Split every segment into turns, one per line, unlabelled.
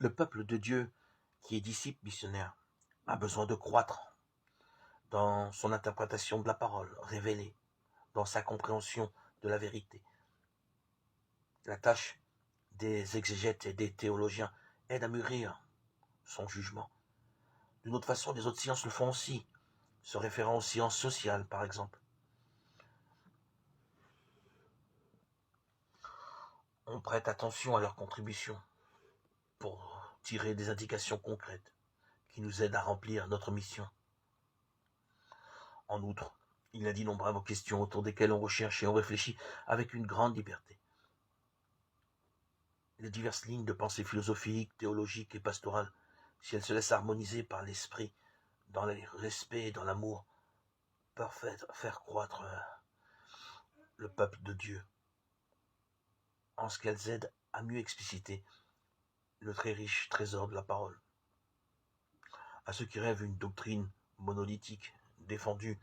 Le peuple de Dieu, qui est disciple missionnaire, a besoin de croître dans son interprétation de la parole révélée, dans sa compréhension de la vérité. La tâche des exégètes et des théologiens aide à mûrir son jugement. D'une autre façon, les autres sciences le font aussi, se référant aux sciences sociales, par exemple. On prête attention à leurs contributions pour tirer des indications concrètes qui nous aident à remplir notre mission. En outre, il a d'innombrables questions autour desquelles on recherche et on réfléchit avec une grande liberté. Les diverses lignes de pensée philosophique, théologique et pastorale, si elles se laissent harmoniser par l'esprit, dans le respect et dans l'amour, peuvent faire croître le peuple de Dieu, en ce qu'elles aident à mieux expliciter le très riche trésor de la parole. À ceux qui rêvent une doctrine monolithique, défendue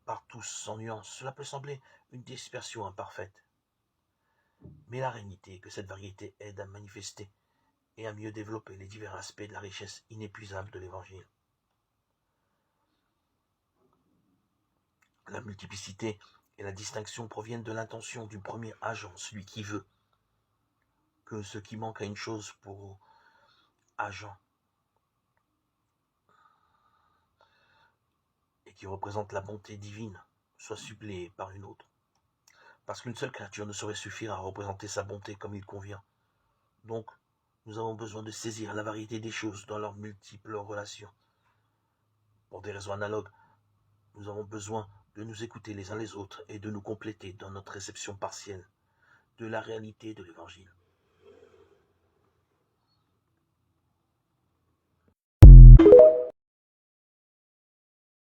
par tous sans nuance, cela peut sembler une dispersion imparfaite. Mais la réalité est que cette variété aide à manifester et à mieux développer les divers aspects de la richesse inépuisable de l'Évangile. La multiplicité et la distinction proviennent de l'intention du premier agent, celui qui veut que ce qui manque à une chose pour agent et qui représente la bonté divine soit suppléé par une autre. Parce qu'une seule créature ne saurait suffire à représenter sa bonté comme il convient. Donc, nous avons besoin de saisir la variété des choses dans leurs multiples relations. Pour des raisons analogues, nous avons besoin de nous écouter les uns les autres et de nous compléter dans notre réception partielle de la réalité de l'Évangile.